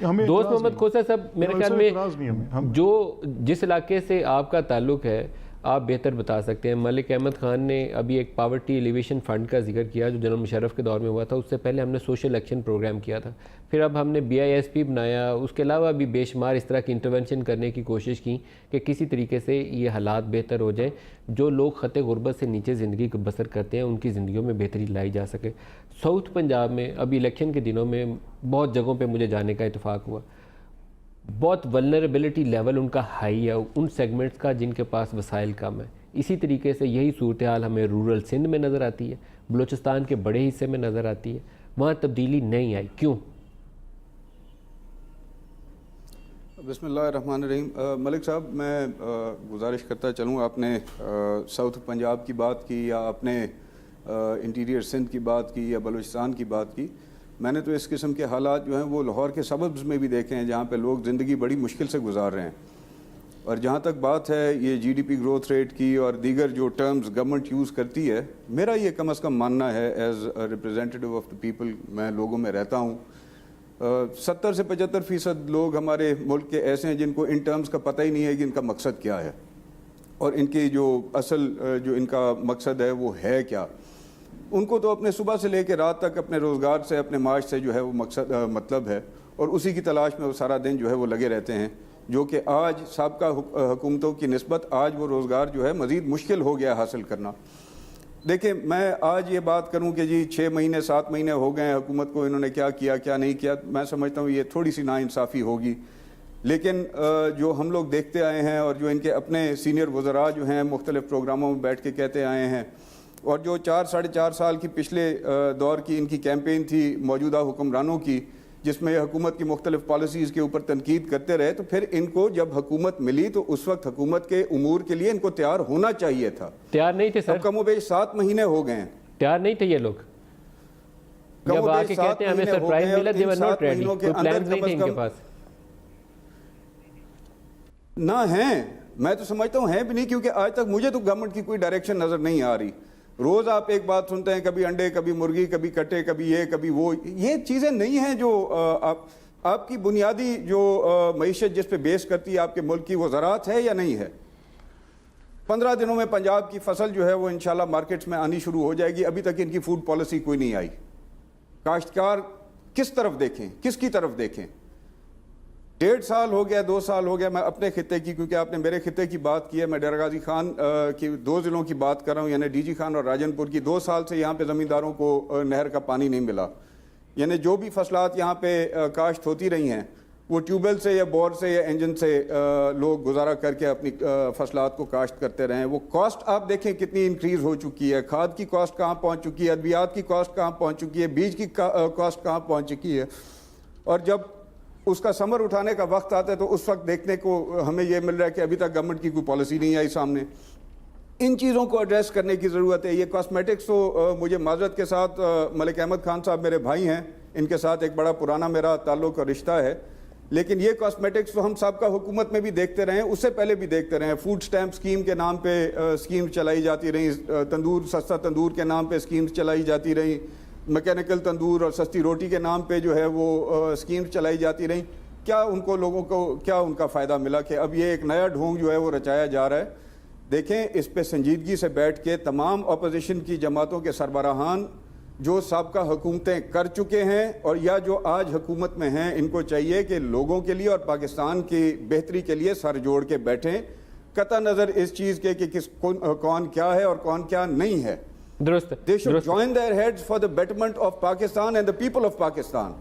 دوست محمد کھوسا صاحب میرے خیال میں جو جس علاقے سے آپ کا تعلق ہے آپ بہتر بتا سکتے ہیں. ملک احمد خان نے ابھی ایک پاورٹی ایلیویشن فنڈ کا ذکر کیا جو جنرل مشرف کے دور میں ہوا تھا. اس سے پہلے ہم نے سوشل ایکشن پروگرام کیا تھا, پھر اب ہم نے BISP بنایا. اس کے علاوہ بھی بے شمار اس طرح کی انٹرونشن کرنے کی کوشش کی کہ کسی طریقے سے یہ حالات بہتر ہو جائیں. جو لوگ خط غربت سے نیچے زندگی کو بسر کرتے ہیں ان کی زندگیوں میں بہتری لائی جا سکے. ساؤتھ پنجاب میں ابھی الیکشن کے دنوں میں بہت جگہوں پہ مجھے جانے کا اتفاق ہوا. بہت ولنریبلٹی لیول ان کا ہائی ہے ان سیگمنٹس کا جن کے پاس وسائل کم ہیں. اسی طریقے سے یہی صورتحال ہمیں رورل سندھ میں نظر آتی ہے, بلوچستان کے بڑے حصے میں نظر آتی ہے. وہاں تبدیلی نہیں آئی, کیوں؟ بسم اللہ الرحمن الرحیم. ملک صاحب میں گزارش کرتا چلوں, آپ نے ساؤتھ پنجاب کی بات کی یا آپ نے انٹیریئر سندھ کی بات کی یا بلوچستان کی بات کی. میں نے تو اس قسم کے حالات جو ہیں وہ لاہور کے سببز میں بھی دیکھے ہیں جہاں پہ لوگ زندگی بڑی مشکل سے گزار رہے ہیں. اور جہاں تک بات ہے یہ GDP گروتھ ریٹ کی اور دیگر جو ٹرمز گورنمنٹ یوز کرتی ہے, میرا یہ کم از کم ماننا ہے as representative of the people, میں لوگوں میں رہتا ہوں, 70 سے 75% لوگ ہمارے ملک کے ایسے ہیں جن کو ان ٹرمز کا پتہ ہی نہیں ہے کہ ان کا مقصد کیا ہے اور ان کی جو اصل جو ان کا مقصد ہے وہ ہے کیا. ان کو تو اپنے صبح سے لے کے رات تک اپنے روزگار سے اپنے معاش سے جو ہے وہ مقصد مطلب ہے اور اسی کی تلاش میں وہ سارا دن جو ہے وہ لگے رہتے ہیں, جو کہ آج سابقہ حکومتوں کی نسبت آج وہ روزگار جو ہے مزید مشکل ہو گیا حاصل کرنا. دیکھیں میں آج یہ بات کروں کہ جی 6 مہینے 7 مہینے ہو گئے ہیں حکومت کو, انہوں نے کیا کیا کیا نہیں کیا, میں سمجھتا ہوں یہ تھوڑی سی ناانصافی ہوگی. لیکن جو ہم لوگ دیکھتے آئے ہیں اور جو ان کے اپنے سینئر وزراء جو ہیں مختلف پروگراموں میں بیٹھ کے کہتے آئے ہیں, اور جو 4-4.5 سال کی پچھلے دور کی ان کی کیمپین تھی موجودہ حکمرانوں کی جس میں حکومت کی مختلف پالیسیز کے اوپر تنقید کرتے رہے, تو پھر ان کو جب حکومت ملی تو اس وقت حکومت کے امور کے لیے ان کو تیار ہونا چاہیے تھا. تیار نہیں تھے سر. اب کم و بیش 7 مہینے ہو گئے ہیں. تیار نہیں تھے یہ لوگ. جب آ کے کہتے ہیں ہمیں سرپرائز ملا, they were not ready. کوئی پلانز نہیں تھے ان کے پاس. نہ ہیں, میں تو سمجھتا ہوں ہیں بھی نہیں, کیونکہ آج تک مجھے تو گورنمنٹ کی کوئی ڈائریکشن نظر نہیں آ رہی. روز آپ ایک بات سنتے ہیں, کبھی انڈے, کبھی مرغی, کبھی کٹے, کبھی یہ کبھی وہ. یہ چیزیں نہیں ہیں جو آپ کی بنیادی جو معیشت جس پہ بیس کرتی ہے آپ کے ملک کی, وہ زراعت ہے یا نہیں ہے. 15 دنوں میں پنجاب کی فصل جو ہے وہ انشاءاللہ مارکیٹس میں آنی شروع ہو جائے گی. ابھی تک ان کی فوڈ پالیسی کوئی نہیں آئی. کاشتکار کس طرف دیکھیں, کس کی طرف دیکھیں. 1.5 سال ہو گیا, 2 سال ہو گیا. میں اپنے خطے کی, کیونکہ آپ نے میرے خطے کی بات کی ہے, میں ڈیرہ غازی خان کی 2 ضلعوں کی بات کر رہا ہوں, یعنی DG خان اور راجن پور کی. 2 سال سے یہاں پہ زمینداروں کو نہر کا پانی نہیں ملا. یعنی جو بھی فصلات یہاں پہ کاشت ہوتی رہی ہیں وہ ٹیوبویل سے یا بور سے یا انجن سے لوگ گزارا کر کے اپنی فصلات کو کاشت کرتے رہے ہیں. وہ کاسٹ آپ دیکھیں کتنی انکریز ہو چکی ہے. کھاد کی کاسٹ کہاں پہنچ چکی ہے, ادویات کی کاسٹ کہاں پہنچ چکی ہے, بیج کی کاسٹ کہاں پہنچ چکی ہے. اور جب اس کا ثمر اٹھانے کا وقت آتا ہے تو اس وقت دیکھنے کو ہمیں یہ مل رہا ہے کہ ابھی تک گورنمنٹ کی کوئی پالیسی نہیں آئی سامنے. ان چیزوں کو ایڈریس کرنے کی ضرورت ہے. یہ کاسمیٹکس تو مجھے معذرت کے ساتھ ملک احمد خان صاحب میرے بھائی ہیں, ان کے ساتھ ایک بڑا پرانا میرا تعلق اور رشتہ ہے, لیکن یہ کاسمیٹکس تو ہم سابقہ حکومت میں بھی دیکھتے رہے ہیں, اس سے پہلے بھی دیکھتے رہے ہیں. فوڈ سٹیمپ سکیم کے نام پہ سکیم چلائی جاتی رہی, تندور سستا تندور کے نام پہ سکیمز چلائی جاتی رہی, میکینیکل تندور اور سستی روٹی کے نام پہ جو ہے وہ سکیمز چلائی جاتی رہی. کیا ان کو لوگوں کو کیا ان کا فائدہ ملا کہ اب یہ ایک نیا ڈھونگ جو ہے وہ رچایا جا رہا ہے. دیکھیں اس پہ سنجیدگی سے بیٹھ کے تمام اپوزیشن کی جماعتوں کے سربراہان جو سابقہ حکومتیں کر چکے ہیں اور یا جو آج حکومت میں ہیں, ان کو چاہیے کہ لوگوں کے لیے اور پاکستان کی بہتری کے لیے سر جوڑ کے بیٹھیں, قطع نظر اس چیز کے کہ کون کیا ہے اور کون کیا نہیں ہے. درست. They should join their heads for the betterment of Pakistan and the people of Pakistan.